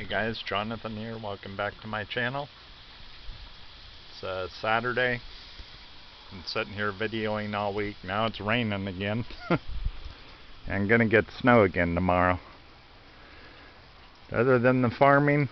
guys, Jonathan here. Welcome back to my channel. It's Saturday. I'm sitting here videoing all week. Now it's raining again. I'm gonna get snow again tomorrow. Other than the farming,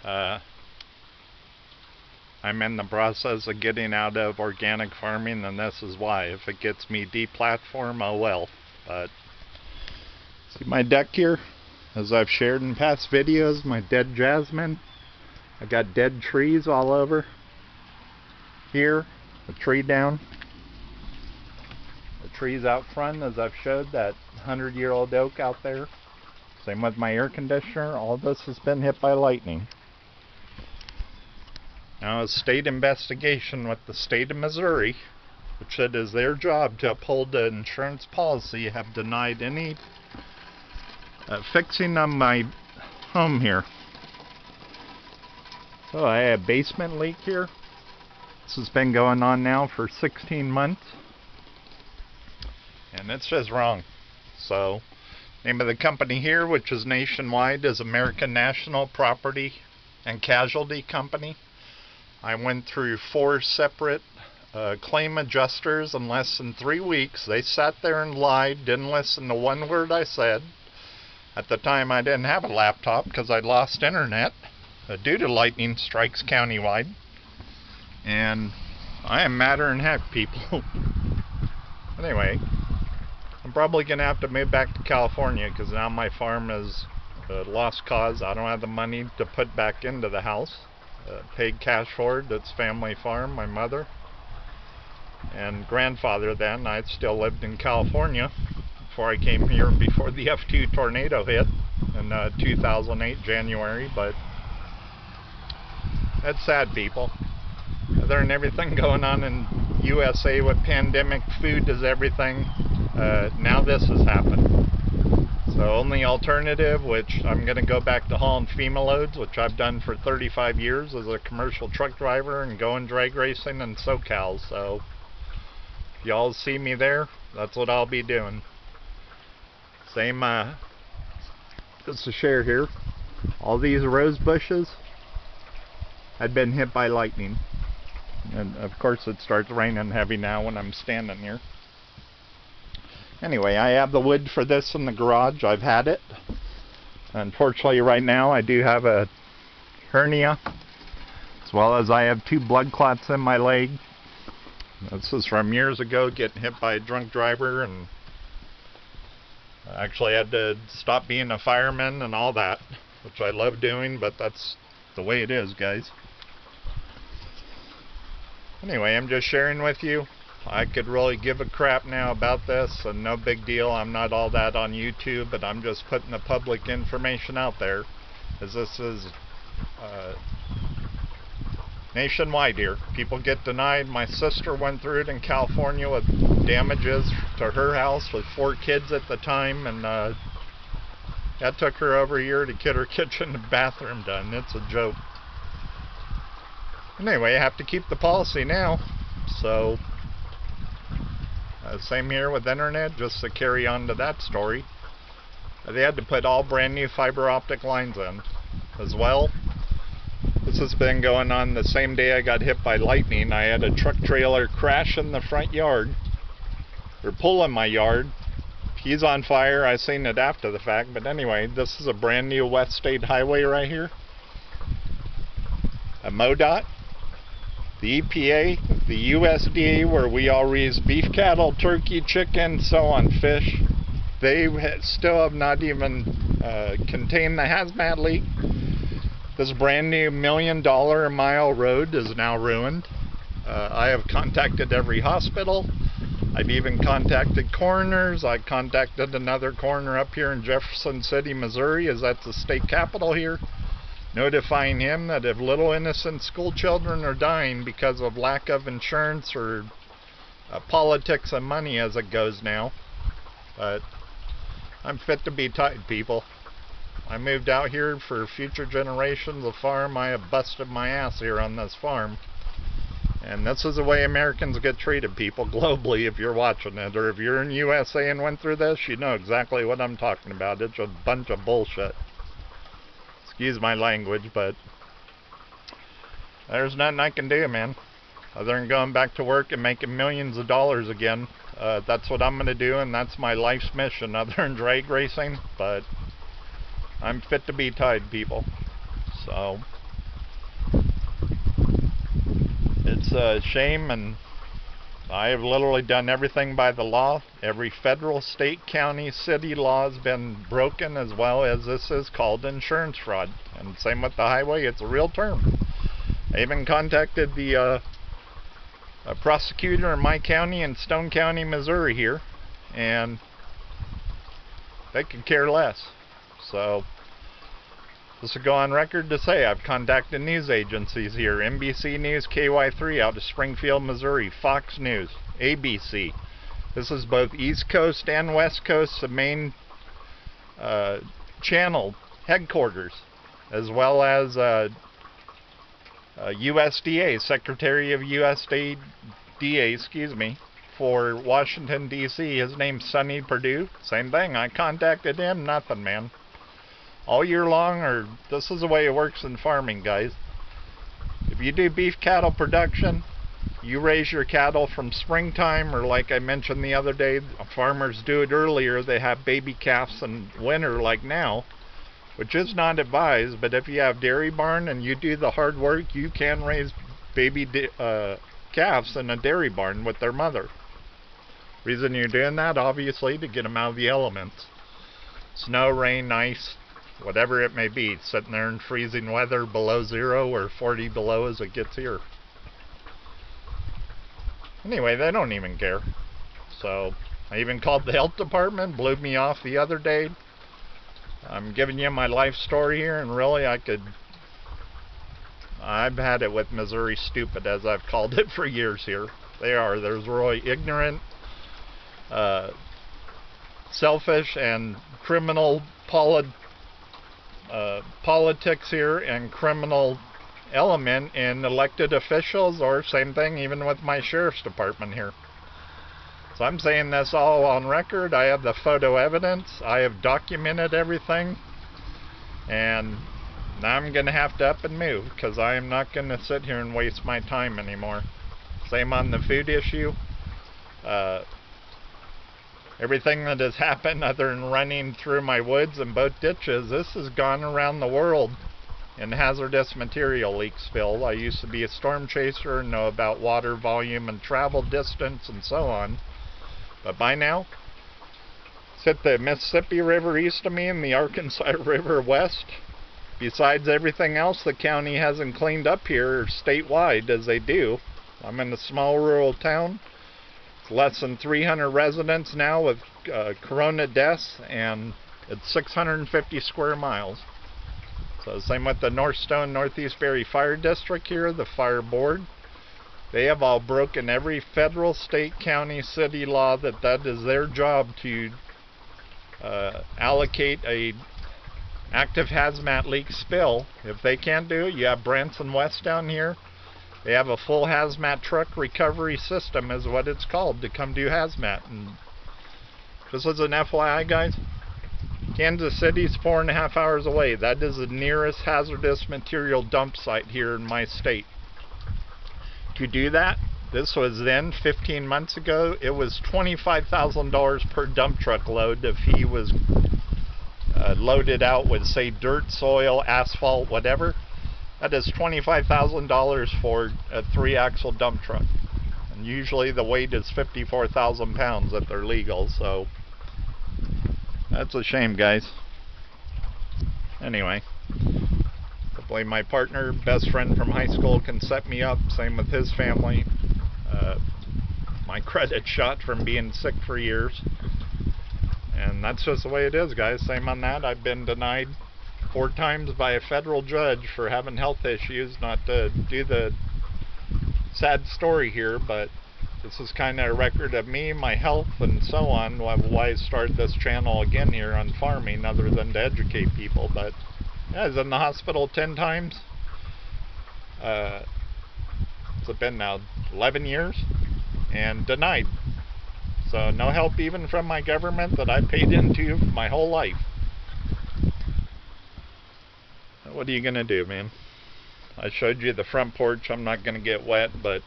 I'm in the process of getting out of organic farming, and this is why. If it gets me deplatformed, oh well. But see my deck here? As I've shared in past videos, my dead jasmine. I got dead trees all over. Here, a tree down. The trees out front, as I've showed, that 100-year-old oak out there. Same with my air conditioner. All this has been hit by lightning. Now a state investigation with the state of Missouri, which it is their job to uphold the insurance policy, have denied any fixing on my home here. So I have a basement leak here. This has been going on now for 16 months. And it's just wrong. So, name of the company here, which is nationwide, is American National Property and Casualty Company. I went through 4 separate claim adjusters in less than 3 weeks. They sat there and lied, didn't listen to one word I said. At the time, I didn't have a laptop because I lost internet due to lightning strikes countywide. And I am madder than heck, people. Anyway, I'm probably going to have to move back to California because now my farm is a lost cause. I don't have the money to put back into the house. Paid cash for it. It's family farm, my mother and grandfather then. I still lived in California before I came here, before the F2 tornado hit in 2008 January. But that's sad, people. Other than everything going on in USA with pandemic, food is everything. Now this has happened. So only alternative, which I'm going to go back to hauling FEMA loads, which I've done for 35 years as a commercial truck driver and going drag racing in SoCal. So if y'all see me there, that's what I'll be doing. Same, just to share here, all these rose bushes had been hit by lightning. And of course it starts raining heavy now when I'm standing here. Anyway, I have the wood for this in the garage. I've had it. Unfortunately right now I do have a hernia, as well as I have 2 blood clots in my leg. This is from years ago, getting hit by a drunk driver, and I actually had to stop being a fireman and all that, which I love doing, but that's the way it is, guys. Anyway, I'm just sharing with you. I could really give a crap now about this, and no big deal. I'm not all that on YouTube, but I'm just putting the public information out there, as this is nationwide here. People get denied. My sister went through it in California with damages to her house with 4 kids at the time, and that took her over a year to get her kitchen and bathroom done. It's a joke. Anyway, I have to keep the policy now, so same here with internet, just to carry on to that story. They had to put all brand new fiber optic lines in as well. This has been going on the same day I got hit by lightning. I had a truck trailer crash in the front yard, or pull in my yard. He's on fire. I seen it after the fact, but anyway, this is a brand new West State Highway right here. A MoDOT, the EPA, the USDA, where we all raise beef cattle, turkey, chicken, so on, fish. They still have not even contained the hazmat leak. This brand new $1 million a mile road is now ruined. I have contacted every hospital. I've even contacted coroners. I contacted another coroner up here in Jefferson City, Missouri, as that's the state capital here, notifying him that if little innocent school children are dying because of lack of insurance or politics and money as it goes now. But I'm fit to be tied, people. I moved out here for future generations of farm. I have busted my ass here on this farm. And this is the way Americans get treated, people, globally, if you're watching it. Or if you're in USA and went through this, you know exactly what I'm talking about. It's a bunch of bullshit. Excuse my language, but there's nothing I can do, man, other than going back to work and making millions of dollars again. That's what I'm going to do, and that's my life's mission, other than drag racing. But I'm fit to be tied, people. So it's a shame, and I have literally done everything by the law. Every federal, state, county, city law has been broken, as well as this is called insurance fraud. And same with the highway, it's a real term. I even contacted the prosecutor in my county in Stone County, Missouri here, and they could care less. So this will go on record to say I've contacted news agencies here: NBC News, KY3 out of Springfield, Missouri, Fox News, ABC. This is both East Coast and West Coast, the main channel headquarters, as well as USDA, Secretary of USDA, excuse me, for Washington, D.C. His name's Sonny Perdue. Same thing. I contacted him. Nothing, man. All year long, or this is the way it works in farming, guys. If you do beef cattle production, you raise your cattle from springtime, or like I mentioned the other day, farmers do it earlier. They have baby calves in winter like now, which is not advised, but if you have dairy barn and you do the hard work, you can raise baby calves in a dairy barn with their mother. Reason you're doing that, obviously, to get them out of the elements. Snow, rain, ice, whatever it may be, sitting there in freezing weather below 0 or 40 below as it gets here. Anyway, they don't even care. So I even called the health department, blew me off the other day. I'm giving you my life story here, and really I've had it with Missouri stupid, as I've called it for years here. There's really ignorant, selfish, and criminal politics here, and criminal element in elected officials, or same thing even with my sheriff's department here. So I'm saying this all on record. I have the photo evidence. I have documented everything, and now I'm going to have to up and move, because I am not going to sit here and waste my time anymore. Same on the food issue. Everything that has happened, other than running through my woods and boat ditches, this has gone around the world in hazardous material leak spill. I used to be a storm chaser and know about water volume and travel distance and so on. But by now, it's hit the Mississippi River east of me and the Arkansas River west. Besides everything else the county hasn't cleaned up here statewide as they do. I'm in a small rural town. It's less than 300 residents now with corona deaths, and it's 650 square miles. So same with the North Stone Northeast Berry Fire District here, the fire board. They have all broken every federal, state, county, city law that is their job to allocate a active hazmat leak spill. If they can't do it, you have Branson West down here. They have a full hazmat truck recovery system, is what it's called, to come do hazmat. And just as an FYI, guys, Kansas City's 4.5 hours away. That is the nearest hazardous material dump site here in my state. To do that, this was then 15 months ago, it was $25,000 per dump truck load if he was loaded out with, say, dirt, soil, asphalt, whatever. That is $25,000 for a 3-axle dump truck. And usually the weight is 54,000 pounds if they're legal, so that's a shame, guys. Anyway, hopefully my partner, best friend from high school, can set me up. Same with his family. My credit shot from being sick for years. And that's just the way it is, guys. Same on that. I've been denied 4 times by a federal judge for having health issues. Not to do the sad story here, but this is kind of a record of me, my health, and so on. Why I started this channel again here on farming, other than to educate people. But yeah, I was in the hospital 10 times. It's been now 11 years, and denied. So no help even from my government that I paid into my whole life. What are you gonna do, man? I showed you the front porch. I'm not gonna get wet, but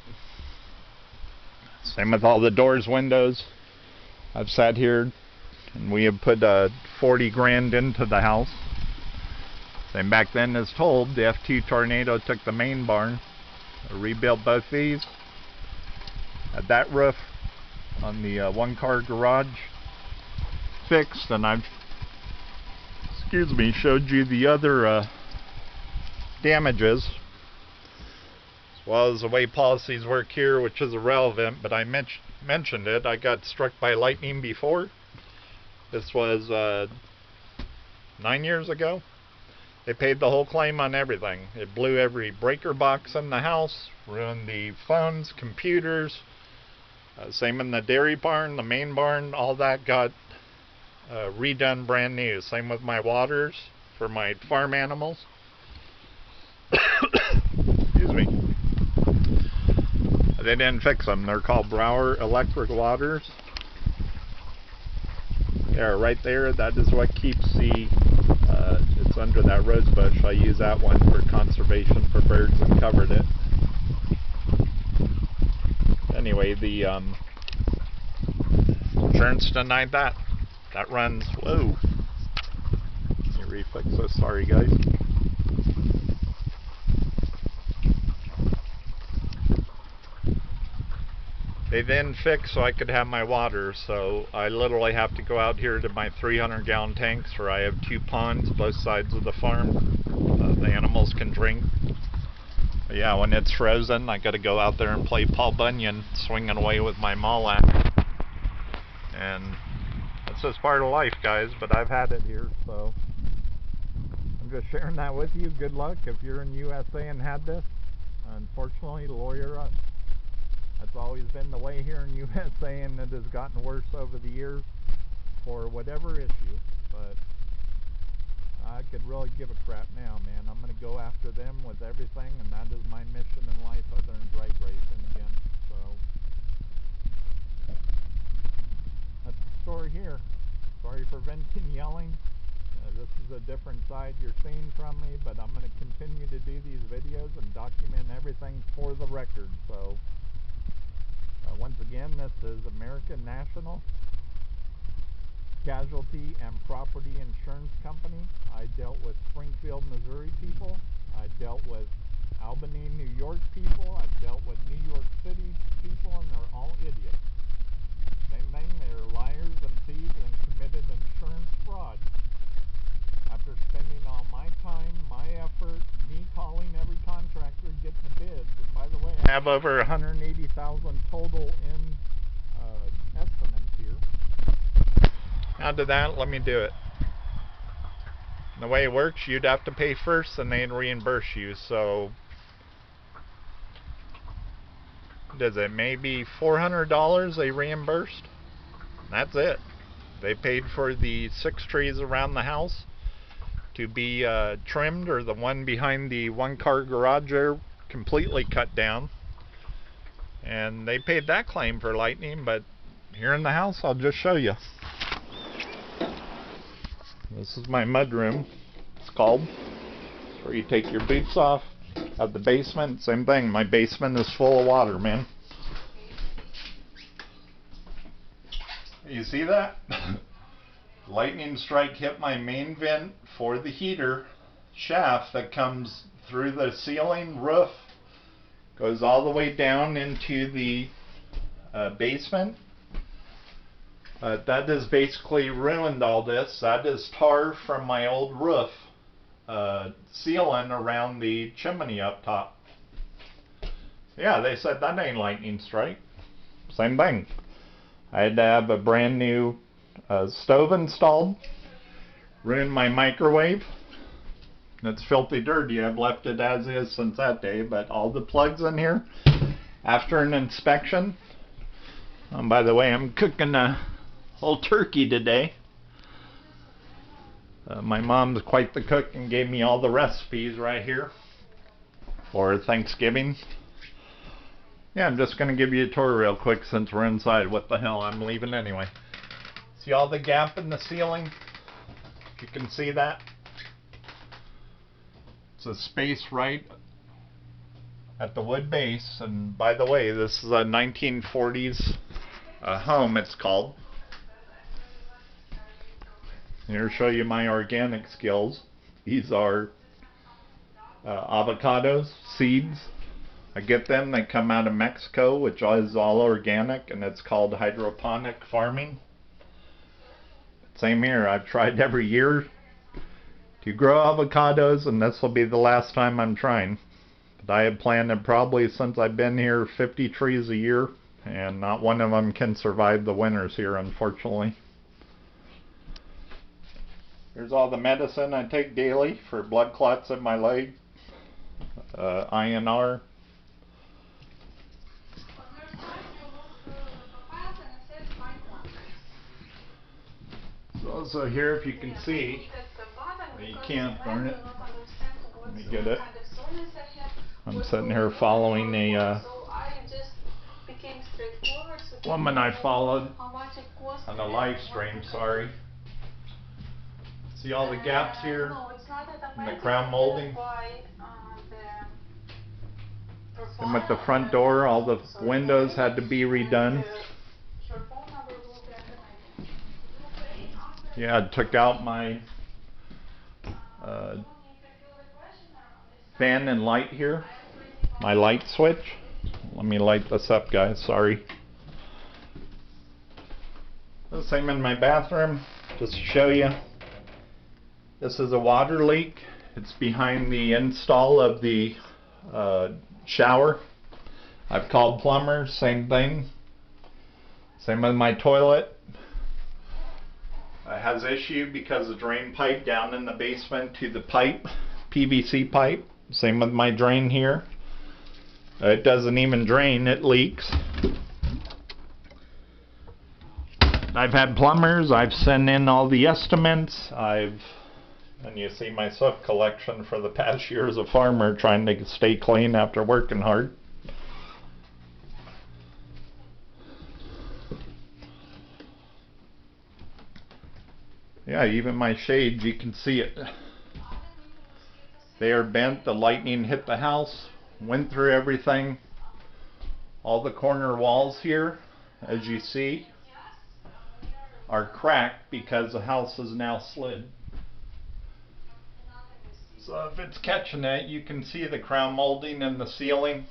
same with all the doors, windows. I've sat here and we have put 40 grand into the house. Same back then as told, the F2 tornado took the main barn. I rebuilt both these. Had that roof on the one-car garage fixed, and I've, showed you the other damages, as well as the way policies work here, which is irrelevant, but I mentioned it. I got struck by lightning before. This was 9 years ago. They paid the whole claim on everything. It blew every breaker box in the house, ruined the phones, computers. Same in the dairy barn, the main barn, all that got redone brand new. Same with my waters for my farm animals. Excuse me. They didn't fix them. They're called Brower Electric Waters. Yeah, right there, that is what keeps the, it's under that rose bush. I use that one for conservation for birds and covered it. Anyway, the insurance denied that. That runs, whoa. Let me refix this, sorry guys. They then fixed so I could have my water, so I literally have to go out here to my 300-gallon tanks, where I have 2 ponds both sides of the farm. The animals can drink. But yeah, when it's frozen, I got to go out there and play Paul Bunyan, swinging away with my maul axe. And that's just part of life, guys, but I've had it here, so I'm just sharing that with you. Good luck if you're in USA and had this. Unfortunately, lawyer up. That's always been the way here in USA, and it has gotten worse over the years for whatever issue. But I could really give a crap now, man. I'm going to go after them with everything, and that is my mission in life other than drag racing again. So that's the story here. Sorry for venting, yelling. This is a different side you're seeing from me, but I'm going to continue to do these videos and document everything for the record. So once again, this is American National Casualty and Property Insurance Company. I dealt with Springfield, Missouri people. I dealt with Albany, New York people. I dealt with New York City people, and they're all idiots. Same thing, they're liars and thieves and committed insurance fraud. After spending all my time, my effort, me calling every contractor, getting the bids, and by the way, I have over 180,000 total in estimates here. Now to that, let me do it. The way it works, you'd have to pay first and they'd reimburse you. So does it maybe $400 they reimbursed? That's it. They paid for the 6 trees around the house to be trimmed, or the one behind the one-car garage there completely cut down. And they paid that claim for lightning, but here in the house, I'll just show you. This is my mud room, it's called. It's where you take your boots off. At the basement, same thing. My basement is full of water, man. You see that? Lightning strike hit my main vent for the heater shaft that comes through the ceiling roof, goes all the way down into the basement. That has basically ruined all this. That is tar from my old roof ceiling around the chimney up top. Yeah, they said that ain't lightning strike. Same thing. I had to have a brand new stove installed. Ruined my microwave. It's filthy dirty. I've left it as is since that day, but all the plugs in here, after an inspection. By the way, I'm cooking a whole turkey today. My mom's quite the cook and gave me all the recipes right here for Thanksgiving. Yeah, I'm just going to give you a tour real quick since we're inside. What the hell, I'm leaving anyway. See all the gap in the ceiling? If you can see that. It's a space right at the wood base. And by the way, this is a 1940s home, it's called. Here to show you my organic skills. These are avocados, seeds. I get them, they come out of Mexico, which is all organic, and it's called hydroponic farming. Same here, I've tried every year to grow avocados, and this will be the last time I'm trying. But I have planted probably since I've been here 50 trees a year, and not one of them can survive the winters here, unfortunately. Here's all the medicine I take daily for blood clots in my leg. INR. Also here, if you can see, you can't, darn it. Let me get it. I'm sitting here following a woman I followed on a live stream, sorry. See all the gaps here in the crown molding? And with the front door, all the windows had to be redone. Yeah, I took out my fan and light here, my light switch. Let me light this up, guys, sorry. The same in my bathroom, just to show you. This is a water leak. It's behind the install of the shower. I've called plumbers, same thing. Same with my toilet. It has issue because the drain pipe down in the basement to the pipe, PVC pipe. Same with my drain here. It doesn't even drain, it leaks. I've had plumbers, I've sent in all the estimates, and you see my soap collection for the past year as a farmer trying to stay clean after working hard. Yeah, even my shades, you can see it. They are bent, the lightning hit the house, went through everything. All the corner walls here, as you see, are cracked because the house is now slid. So if it's catching it, you can see the crown molding in the ceiling.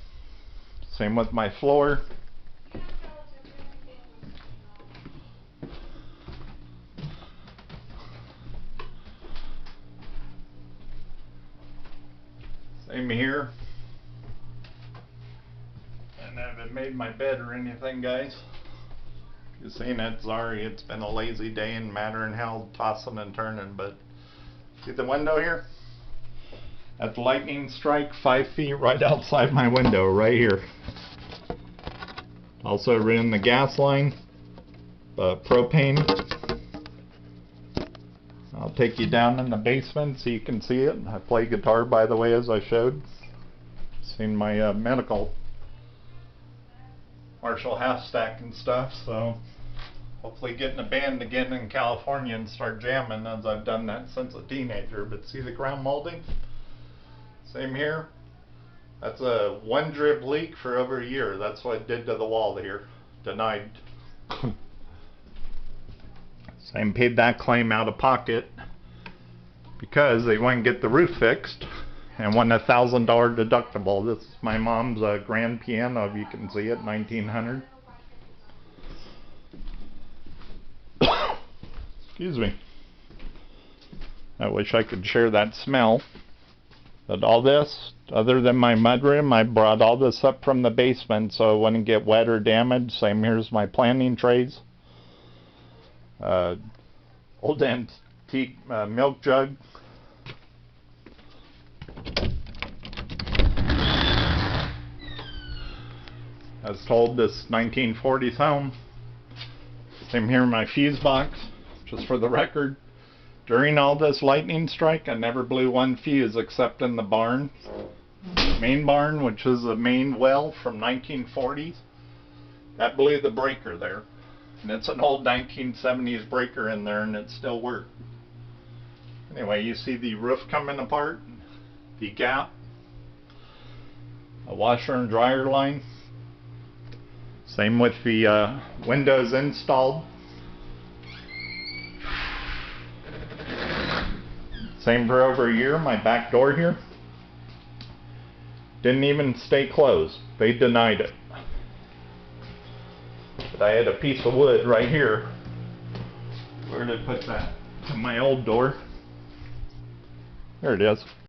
Same with my floor. Same here. And I haven't made my bed or anything, guys. If you've seen it, sorry, it's been a lazy day and matter in hell, tossing and turning. But see the window here? At the lightning strike, 5 feet right outside my window, right here. Also ran the gas line, propane. I'll take you down in the basement so you can see it. I play guitar, by the way, as I showed. Seen my medical Marshall half stack and stuff, so hopefully get in a band again in California and start jamming, as I've done that since a teenager. But see the ground molding? Same here. That's a one drip leak for over a year. That's what it did to the wall here. Denied. Same, paid that claim out of pocket because they wouldn't get the roof fixed and won $1,000 deductible. This is my mom's grand piano, if you can see it, 1900. Excuse me. I wish I could share that smell. But all this, other than my mudroom, I brought all this up from the basement so it wouldn't get wet or damaged. Same, here's my planting trays. Old antique milk jug. As told, this 1940s home. Same here in my fuse box, just for the record. During all this lightning strike, I never blew one fuse except in the barn. Main barn, which is a main well from 1940s. That blew the breaker there. And it's an old 1970s breaker in there and it still worked. Anyway, you see the roof coming apart. the gap, a washer and dryer line. Same with the windows installed. Same for over a year. My back door here didn't even stay closed. They denied it. But I had a piece of wood right here. Where did I put that? To my old door. There it is.